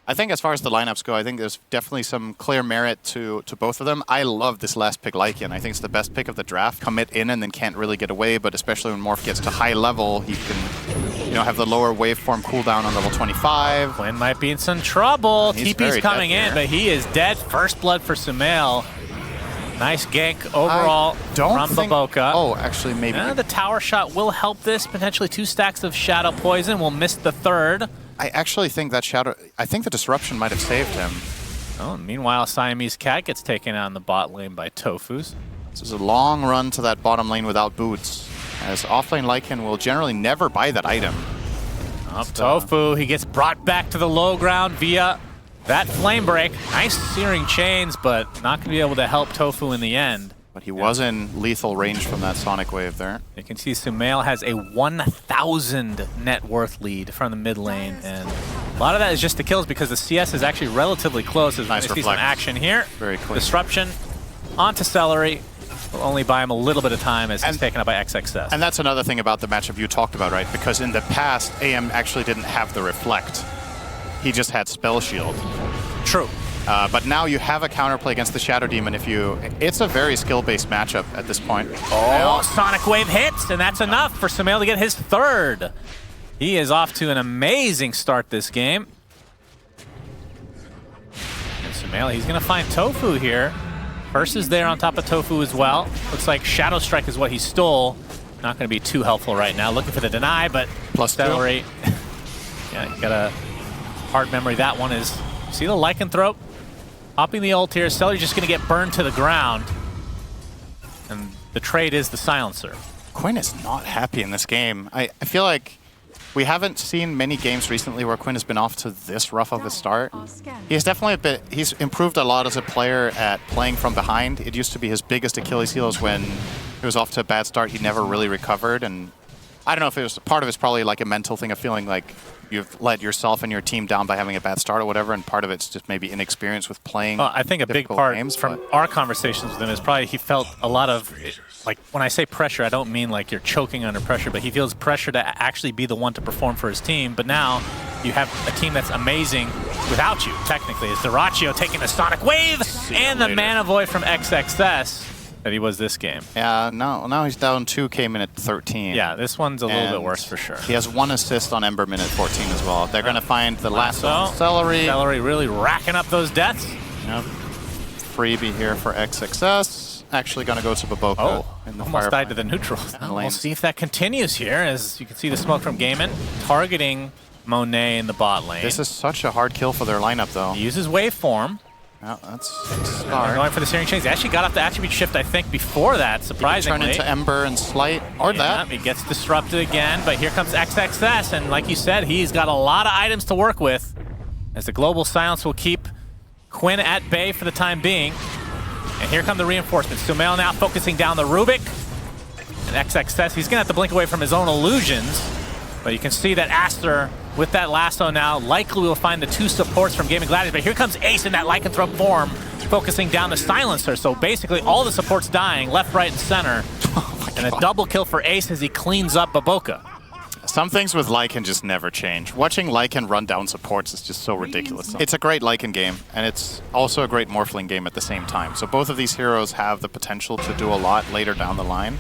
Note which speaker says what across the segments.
Speaker 1: I think as far as the lineups go, I think there's definitely some clear merit to both of them. I love this last pick, Lycan. I think it's the best pick of the draft. Commit in and then can't really get away, but especially when Morph gets to high level, he can, you know, have the lower waveform cooldown on level 25.
Speaker 2: Quinn might be in some trouble. TP's coming in, but he is dead. First blood for Sumail. Nice gank overall from Baboka.
Speaker 1: Oh, actually, maybe.
Speaker 2: The tower shot will help this. Potentially 2 stacks of Shadow Poison. We'll miss the third.
Speaker 1: I actually think that Shadow... I think the Disruption might have saved him.
Speaker 2: Oh, meanwhile, Siamese Cat gets taken out in the bot lane by Tofus.
Speaker 1: This is a long run to that bottom lane without boots, as offlane Lycan will generally never buy that item.
Speaker 2: Tofu, he gets brought back to the low ground via that flame break. Nice searing chains, but not going to be able to help Tofu in the end.
Speaker 1: But he was in lethal range from that Sonic Wave there.
Speaker 2: You can see Sumail has a 1,000 net worth lead from the mid lane, and a lot of that is just the kills because the CS is actually relatively close. As
Speaker 1: nice
Speaker 2: we see some action here.
Speaker 1: Very clean.
Speaker 2: Disruption onto SyndereN. Will only buy him a little bit of time as he's taken up by XXS.
Speaker 1: And that's another thing about the matchup you talked about, right? Because in the past, AM actually didn't have the Reflect. He just had Spell Shield.
Speaker 2: True.
Speaker 1: But now you have a counterplay against the Shadow Demon if you... It's a very skill-based matchup at this point.
Speaker 2: Oh, Sonic Wave hits, and that's enough for Sumail to get his third. He is off to an amazing start this game. And Sumail, he's going to find Tofu here. Curse is there on top of Tofu as well. Looks like Shadow Strike is what he stole. Not going to be too helpful right now. Looking for the deny, but
Speaker 1: plus
Speaker 2: SyndereN. Yeah, you got a hard memory. That one is... See the Lycanthrope? Popping the ult here. SyndereN just going to get burned to the ground. And the trade is the silencer.
Speaker 1: Quinn is not happy in this game. I feel like we haven't seen many games recently where Quinn has been off to this rough of a start. He's definitely he's improved a lot as a player at playing from behind. It used to be his biggest Achilles heel is when he was off to a bad start, he never really recovered. And I don't know if it was part of it's probably like a mental thing of feeling like you've let yourself and your team down by having a bad start or whatever, and part of it's just maybe inexperience with playing.
Speaker 2: I think a big part
Speaker 1: games,
Speaker 2: from our conversations with him is probably he felt a lot of, like when I say pressure, I don't mean like you're choking under pressure, but he feels pressure to actually be the one to perform for his team. But now you have a team that's amazing without you, technically. It's Dyrachyo taking the Sonic Wave and the Mana Void from XXS. That he was this game.
Speaker 1: Yeah, now he's down 2K minute 13.
Speaker 2: Yeah, this one's a little bit worse for sure.
Speaker 1: He has 1 assist on Ember minute 14 as well. They're going to find the last one. SyndereN.
Speaker 2: SyndereN really racking up those deaths.
Speaker 1: Yep. Freebie here for XXS. Actually going to go to Baboka.
Speaker 2: Oh,
Speaker 1: in the
Speaker 2: almost died to the neutral. We'll see if that continues here, as you can see the smoke from Gaimin targeting Monet in the bot lane.
Speaker 1: This is such a hard kill for their lineup, though.
Speaker 2: He uses waveform.
Speaker 1: Well, that's a start.
Speaker 2: Going for the searing chains. He actually got off the attribute shift, I think, before that, surprisingly.
Speaker 1: Turn into Ember and Slight, or that.
Speaker 2: He gets disrupted again, but here comes XXS, and like you said, he's got a lot of items to work with, as the Global Silence will keep Quinn at bay for the time being. And here come the reinforcements. Sumail now focusing down the Rubik. And XXS, he's going to have to blink away from his own illusions, but you can see that Aster, with that lasso now, likely will find the 2 supports from Gaimin Gladiators. But here comes Ace in that Lycanthrope form, focusing down the silencer. So basically all the supports dying, left, right, and center. And a double kill for Ace as he cleans up Baboka.
Speaker 1: Some things with Lycan just never change. Watching Lycan run down supports is just so ridiculous. It's a great Lycan game, and it's also a great Morphling game at the same time. So both of these heroes have the potential to do a lot later down the line.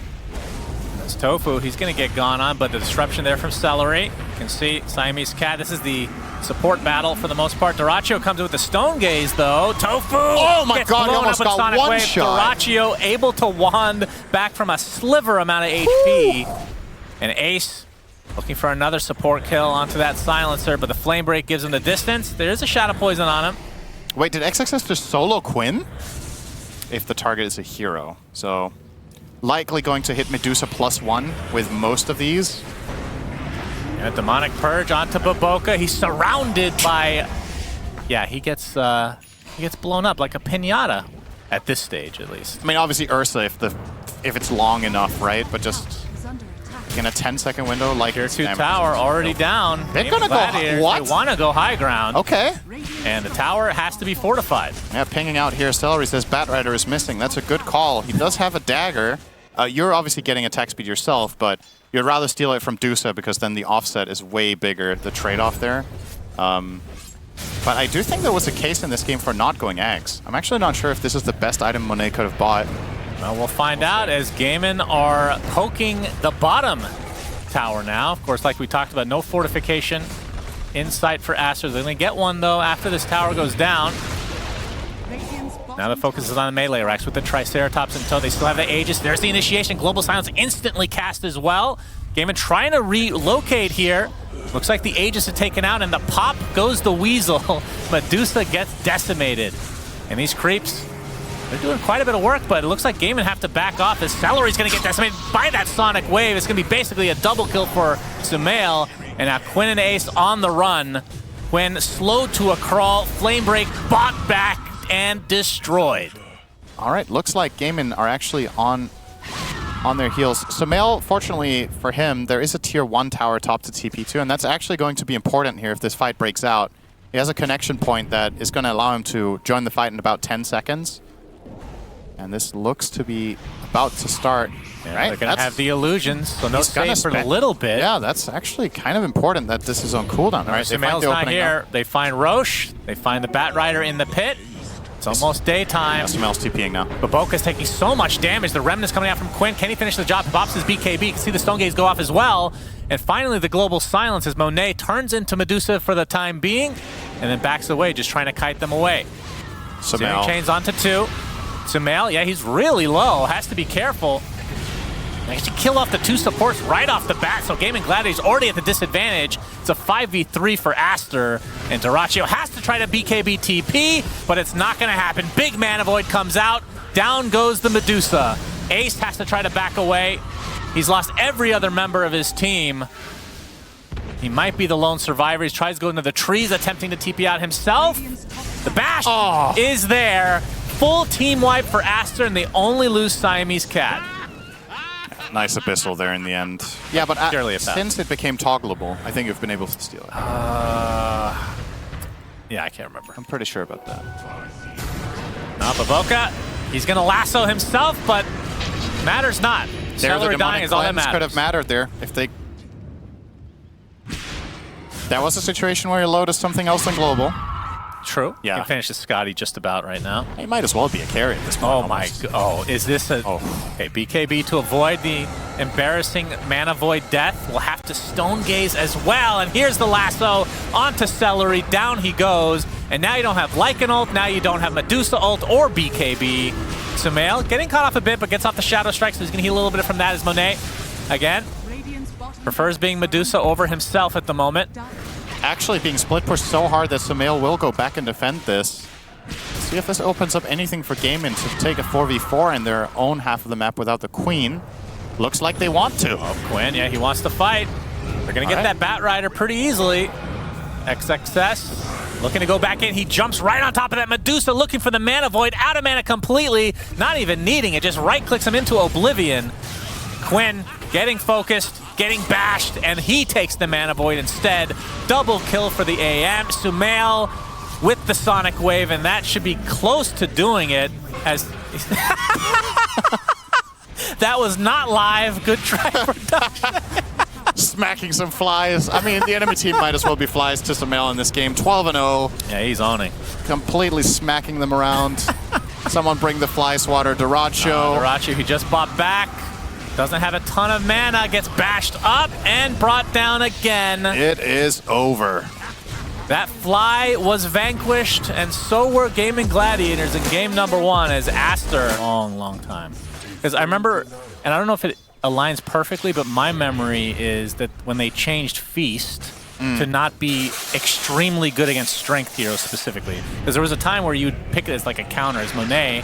Speaker 2: That's Tofu. He's going to get gone on, but the disruption there from SyndereN. You can see Siamese Cat. This is the support battle for the most part. Dyrachyo comes in with the Stone Gaze, though. Tofu!
Speaker 1: Oh my god, he almost got one shot.
Speaker 2: Dyrachyo able to wand back from a sliver amount of HP. And Ace looking for another support kill onto that silencer, but the Flame Break gives him the distance. There's a Shadow Poison on him.
Speaker 1: Wait, did XXS just solo Quinn? If the target is a hero. So likely going to hit Medusa +1 with most of these.
Speaker 2: And a Demonic Purge onto Baboka. He's surrounded by... Yeah, he gets blown up like a piñata at this stage, at least.
Speaker 1: I mean, obviously Ursa if it's long enough, right? But just in a 10-second window, like
Speaker 2: Tier 2 tower already down.
Speaker 1: They're gonna go what?
Speaker 2: They want to go high ground.
Speaker 1: Okay.
Speaker 2: And the tower has to be fortified.
Speaker 1: Yeah, pinging out here. SyndereN says Batrider is missing. That's a good call. He does have a dagger. You're obviously getting attack speed yourself, but you'd rather steal it from Dusa because then the offset is way bigger, the trade-off there. But I do think there was a case in this game for not going eggs. I'm actually not sure if this is the best item Monet could have bought.
Speaker 2: Well, we'll find out as Gaimin are poking the bottom tower now. Of course, like we talked about, no fortification in sight for Aster. They're going to get one, though, after this tower goes down. Now the focus is on the melee racks with the Triceratops in tow. They still have the Aegis. There's the initiation. Global Silence instantly cast as well. Gaimin trying to relocate here. Looks like the Aegis is taken out, and the pop goes the Weasel. Medusa gets decimated. And these creeps, they're doing quite a bit of work, but it looks like Gaimin have to back off as Celery's going to get decimated by that Sonic Wave. It's going to be basically a double kill for Sumail. And now Quinn and Ace on the run. Quinn slowed to a crawl. Flame Break bought back and destroyed.
Speaker 1: All right, looks like Gaimin are actually on their heels. Sumail, fortunately for him, there is a tier 1 tower top to TP2, and that's actually going to be important here if this fight breaks out. He has a connection point that is going to allow him to join the fight in about 10 seconds. And this looks to be about to start.
Speaker 2: Yeah,
Speaker 1: right?
Speaker 2: They're going to have the illusions, so no save for a little bit.
Speaker 1: Yeah, that's actually kind of important that this is on cooldown. All right,
Speaker 2: Sumail's not here. They find Roche. They find the Bat Rider in the pit. It's almost daytime.
Speaker 1: Yeah, Sumail's TPing now.
Speaker 2: Baboka's taking so much damage. The Remnant's coming out from Quinn. Can he finish the job? He pops his BKB. You can see the Stone Gaze go off as well. And finally, the Global Silence as Monet turns into Medusa for the time being and then backs away, just trying to kite them away.
Speaker 1: Sumail
Speaker 2: chains onto 2. Sumail, yeah, he's really low. Has to be careful. They should kill off the 2 supports right off the bat, so Gaimin Gladiators already at the disadvantage. It's a 5v3 for Aster, and Dyrachyo has to try to BKB TP, but it's not going to happen. Big Mana Void comes out. Down goes the Medusa. Ace has to try to back away. He's lost every other member of his team. He might be the lone survivor. He tries to go into the trees, attempting to TP out himself. The bash is there. Full team wipe for Aster, and they only lose Siamese Cat.
Speaker 1: Nice Abyssal there in the end. Yeah, but since it became toggleable, I think you've been able to steal it.
Speaker 2: Yeah, I can't remember.
Speaker 1: I'm pretty sure about that.
Speaker 2: Now Baboka, he's going to lasso himself, but matters not. Celery dying is all that matters.
Speaker 1: Could have mattered there if they... That was a situation where your load is something else than global.
Speaker 2: True.
Speaker 1: Yeah.
Speaker 2: He can finish the Scotty just about right now.
Speaker 1: He might as well be a carry at this point.
Speaker 2: Oh my god. Oh, is this a... Okay, BKB to avoid the embarrassing Mana Void death. We'll have to Stone Gaze as well. And here's the lasso onto Celery. Down he goes. And now you don't have Lycan ult. Now you don't have Medusa ult or BKB. Sumail getting caught off a bit, but gets off the Shadow Strike, so he's going to heal a little bit from that as Monet. Again, prefers being Medusa over himself at the moment.
Speaker 1: Actually being split pushed so hard that Sumail will go back and defend this. See if this opens up anything for Gaimin to take a 4v4 in their own half of the map without the Queen. Looks like they want to.
Speaker 2: Oh, Quinn, yeah, he wants to fight. They're going to get that Bat Rider pretty easily. XXS looking to go back in. He jumps right on top of that Medusa, looking for the Mana Void. Out of mana completely. Not even needing it. Just right-clicks him into Oblivion. Quinn getting focused, getting bashed, and he takes the Mana Void instead. Double kill for the AM. Sumail with the Sonic Wave, and that should be close to doing it as... That was not live. Good try, production.
Speaker 1: Smacking some flies. I mean, the enemy team might as well be flies to Sumail in this game. 12-0.
Speaker 2: Yeah, he's owning.
Speaker 1: Completely smacking them around. Someone bring the fly swatter. Dyrachyo.
Speaker 2: Dyrachyo, he just bought back. Doesn't have a ton of mana. Gets bashed up and brought down again.
Speaker 1: It is over.
Speaker 2: That fly was vanquished, and so were Gaimin Gladiators in game number 1 as Aster. Long time. Because I remember, and I don't know if it aligns perfectly, but my memory is that when they changed Feast to not be extremely good against Strength heroes specifically, because there was a time where you'd pick it as like a counter as Monet.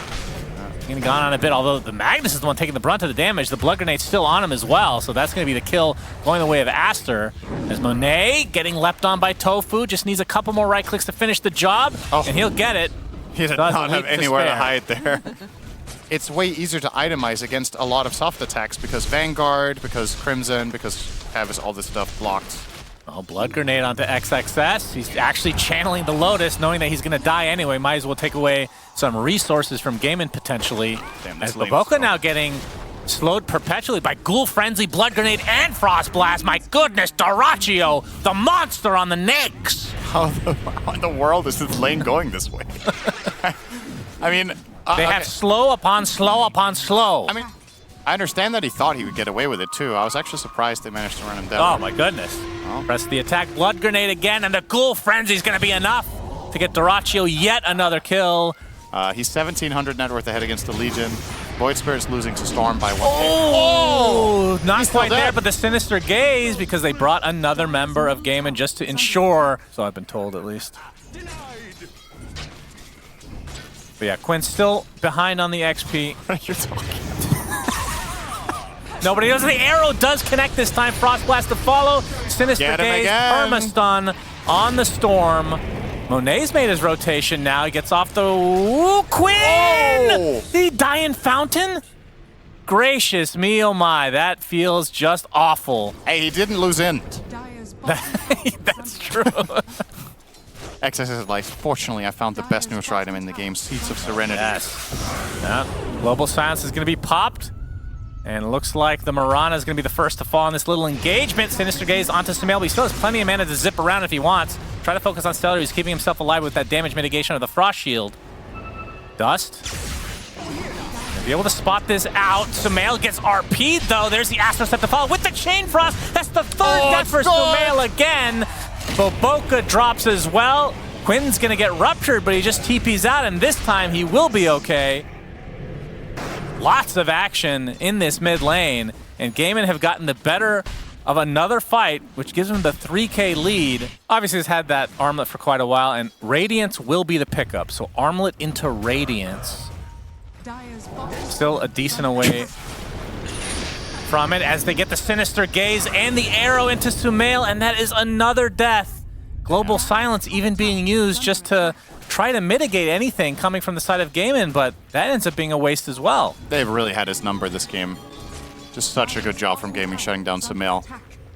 Speaker 2: Gone on a bit, although the Magnus is the one taking the brunt of the damage. The Blood Grenade's still on him as well, so that's going to be the kill going the way of Aster. As Monet getting leapt on by Tofu, just needs a couple more right clicks to finish the job, and he'll get it.
Speaker 1: He does not have anywhere to hide there. It's way easier to itemize against a lot of soft attacks because Vanguard, because Crimson, because Tavis, all this stuff blocked.
Speaker 2: Oh, Blood Grenade onto XXS. He's actually channeling the Lotus, knowing that he's going to die anyway. Might as well take away some resources from Gaimin potentially.
Speaker 1: Damn,
Speaker 2: as Baboka now getting slowed perpetually by Ghoul Frenzy, Blood Grenade, and Frost Blast. My goodness, Dyrachyo, the monster on the Nyx.
Speaker 1: How in the world is this lane going this way? I mean...
Speaker 2: they have slow upon slow upon slow.
Speaker 1: I mean, I understand that he thought he would get away with it too. I was actually surprised they managed to run him down.
Speaker 2: Oh my goodness.
Speaker 1: Oh.
Speaker 2: Press the attack, Blood Grenade again, and the Ghoul Frenzy is going to be enough to get Dyrachyo yet another kill.
Speaker 1: He's 1,700 net worth ahead against the Legion. Void Spirit's losing to Storm by 1.
Speaker 2: Oh! Not
Speaker 1: He's still
Speaker 2: quite there,
Speaker 1: dead.
Speaker 2: but the Sinister Gaze, because they brought another member of Gaimin just to ensure, so I've been told at least. But yeah, Quinn's still behind on the XP.
Speaker 1: You're talking.
Speaker 2: Nobody knows the arrow does connect this time. Frost Blast to follow. Sinister
Speaker 1: Get him
Speaker 2: Gaze,
Speaker 1: again.
Speaker 2: Permastun on the Storm. Monet's made his rotation now. He gets off the... Ooh, Quinn!
Speaker 1: Oh!
Speaker 2: The Dying Fountain? Gracious me, oh my. That feels just awful.
Speaker 1: Hey, he didn't lose in.
Speaker 2: That's true.
Speaker 1: XS's life. Fortunately, I found the best neutral item in the game, Seeds of Serenity.
Speaker 2: Yes. Yeah. Global Silence is going to be popped. And it looks like the Mirana is going to be the first to fall in this little engagement. Sinister Gaze onto Sumail, but he still has plenty of mana to zip around if he wants. Try to focus on Stellar, who's keeping himself alive with that damage mitigation of the Frost Shield. Dust. Gonna be able to spot this out. Sumail gets RP'd though. There's the Astro Step to follow with the Chain Frost. That's the third death for Sumail again. Boboka drops as well. Quinn's gonna get ruptured, but he just TP's out, and this time he will be okay. Lots of action in this mid lane, and Gaimin have gotten the better of another fight, which gives him the 3K lead. Obviously, he's had that Armlet for quite a while, and Radiance will be the pickup. So Armlet into Radiance. Still a decent away from it as they get the Sinister Gaze and the arrow into Sumail, and that is another death. Global Silence even being used just to try to mitigate anything coming from the side of Gaimin, but that ends up being a waste as well.
Speaker 1: They've really had his number this game. Just such a good job from Gaming shutting down Sumail.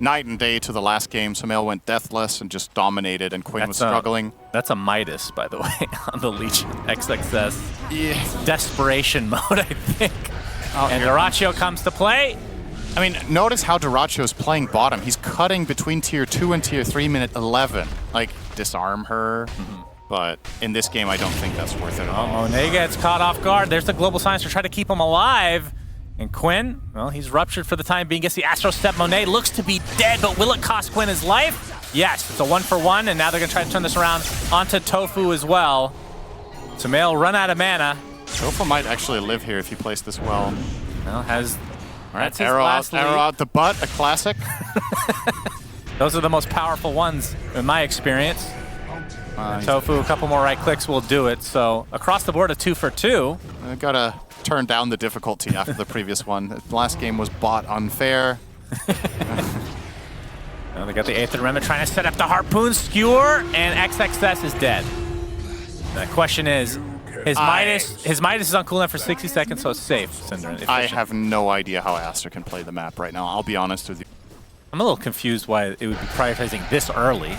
Speaker 1: Night and day to the last game. Sumail went deathless and just dominated, and Quinn was struggling.
Speaker 2: That's a Midas, by the way, on the Legion XXS.
Speaker 1: Yeah.
Speaker 2: Desperation mode, I think.
Speaker 1: Oh,
Speaker 2: and Dyrachyo comes to play.
Speaker 1: I mean, notice how Dyrachyo's playing bottom. He's cutting between tier 2 and tier 3 minute 11. Like, disarm her. But in this game, I don't think that's worth it at all.
Speaker 2: Monet gets caught off guard. There's the Global Silence to try to keep him alive. And Quinn, well, he's ruptured for the time being. Gets the Astro Step. Monet looks to be dead, but will it cost Quinn his life? Yes, it's a 1-for-1, and now they're going to try to turn this around onto Tofu as well. Sumail run out of mana.
Speaker 1: Tofu might actually live here if he plays this well.
Speaker 2: Well, has...
Speaker 1: All right, arrow out the butt, a classic.
Speaker 2: Those are the most powerful ones, in my experience. Tofu, a couple more right clicks will do it. So across the board, a 2-for-2.
Speaker 1: I gotta turn down the difficulty after the previous one. The last game was bot unfair.
Speaker 2: Well, they got the Aether Remnant trying to set up the Harpoon Skewer, and XXS is dead. The question is, his Midas is on cooldown for 60 seconds, so it's safe, SyndereN.
Speaker 1: I have no idea how Aster can play the map right now. I'll be honest with you.
Speaker 2: I'm a little confused why it would be prioritizing this early.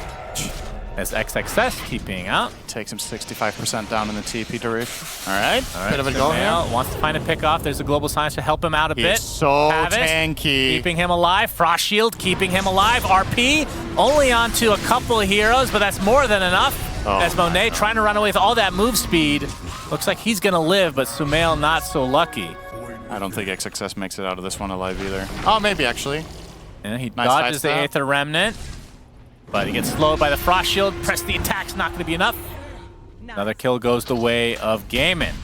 Speaker 2: As XXS keeping out.
Speaker 1: Takes him 65% down in the TP Darush. All right, bit of a
Speaker 2: go
Speaker 1: go here.
Speaker 2: Wants to find a pick off. There's a Global Silence to help him out a bit.
Speaker 1: So
Speaker 2: Pavis,
Speaker 1: tanky.
Speaker 2: keeping him alive. Frost Shield keeping him alive. RP only onto a couple of heroes, but that's more than enough. As Monet trying to run away with all that move speed. Looks like he's gonna live, but Sumail not so lucky.
Speaker 1: I don't think XXS makes it out of this one alive either. Oh, maybe actually.
Speaker 2: Yeah, he
Speaker 1: Nice
Speaker 2: dodges the
Speaker 1: sidestep.
Speaker 2: Aether Remnant. But he gets slowed by the Frost Shield. Press the attack's not going to be enough. Another kill goes the way of Gaimin.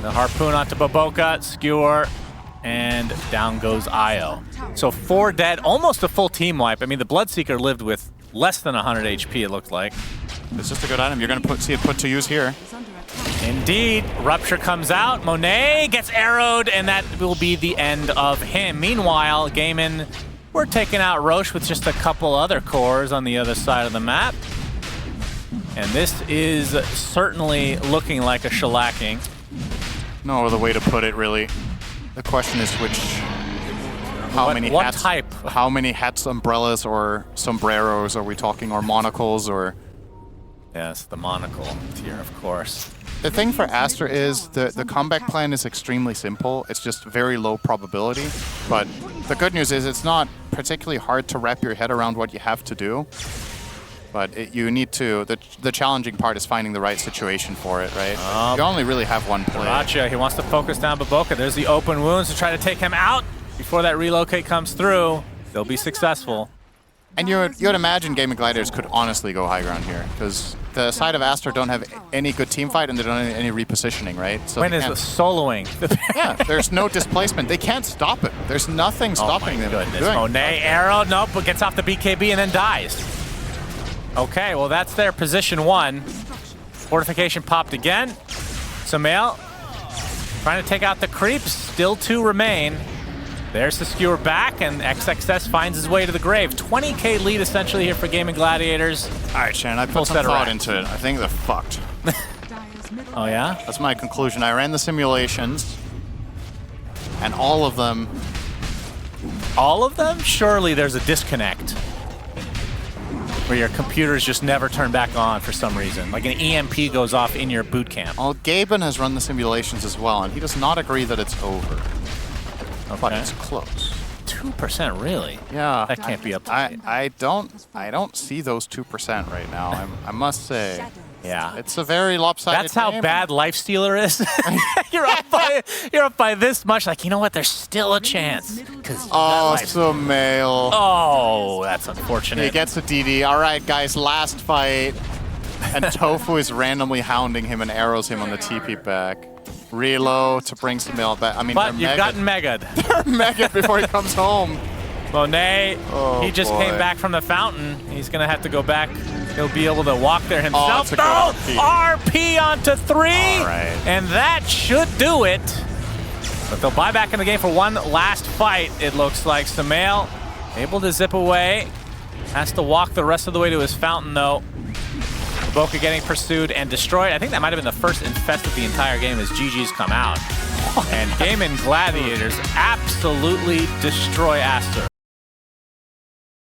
Speaker 2: The Harpoon onto Boboka, Skewer, and down goes Io. So 4 dead, almost a full team wipe. I mean, the Bloodseeker lived with less than 100 HP, it looked like.
Speaker 1: It's just a good item. You're going to see it put to use here.
Speaker 2: Indeed. Rupture comes out. Monet gets arrowed, and that will be the end of him. Meanwhile, Gaimin... We're taking out Roche with just a couple other cores on the other side of the map. And this is certainly looking like a shellacking.
Speaker 1: No other way to put it, really. The question is how many hats, umbrellas, or sombreros are we talking, or monocles, or...
Speaker 2: Yes, the monocle tier, of course.
Speaker 1: The thing for Aster is the comeback plan is extremely simple. It's just very low probability. But the good news is it's not particularly hard to wrap your head around what you have to do. But you need to, the challenging part is finding the right situation for it, right? You only really have one play.
Speaker 2: Gotcha, he wants to focus down Baboka. There's the open wounds to try to take him out before that relocate comes through. They'll be successful.
Speaker 1: And you would imagine Gaimin Gladiators could honestly go high ground here, because the side of Aster don't have any good team fight and they don't have any repositioning, right? So
Speaker 2: Quinn is soloing.
Speaker 1: Yeah, there's no displacement. They can't stop it. There's nothing stopping them from doing it.
Speaker 2: Monet arrow, nope, but gets off the BKB and then dies. Okay, well that's their position 1. Fortification popped again. Sumail trying to take out the creeps. Still 2 remain. There's the skewer back, and XXS finds his way to the grave. 20k lead essentially here for Gaimin Gladiators.
Speaker 1: All right, Shannon, I put some thought into it. I think they're fucked.
Speaker 2: Oh yeah?
Speaker 1: That's my conclusion. I ran the simulations, and all of them...
Speaker 2: All of them? Surely there's a disconnect where your computers just never turn back on for some reason. Like an EMP goes off in your boot camp.
Speaker 1: Well, Gaimin has run the simulations as well, and he does not agree that it's over. Okay. But it's close.
Speaker 2: 2%, really?
Speaker 1: Yeah.
Speaker 2: That can't be up to date.
Speaker 1: I don't see those 2% right now. I must say.
Speaker 2: Yeah.
Speaker 1: It's a very lopsided
Speaker 2: That's how
Speaker 1: game.
Speaker 2: bad Lifestealer is. you're up by this much. Like, you know what? There's still a chance.
Speaker 1: Oh, Sumail.
Speaker 2: Oh, that's unfortunate.
Speaker 1: He gets a DD. All right, guys, last fight. And Tofu is randomly hounding him and arrows him on the TP back. Reload to bring Sumail back. I mean,
Speaker 2: but you've gotten Mega'd.
Speaker 1: They're Mega'd before he comes home.
Speaker 2: Monet, he just came back from the fountain. He's going to have to go back. He'll be able to walk there himself.
Speaker 1: Oh,
Speaker 2: RP onto 3.
Speaker 1: All right.
Speaker 2: And that should do it. But they'll buy back in the game for one last fight, it looks like. Sumail able to zip away. Has to walk the rest of the way to his fountain, though. Baboka getting pursued and destroyed. I think that might have been the first infest of the entire game as GG's come out. And Gaimin Gladiators absolutely destroy Aster.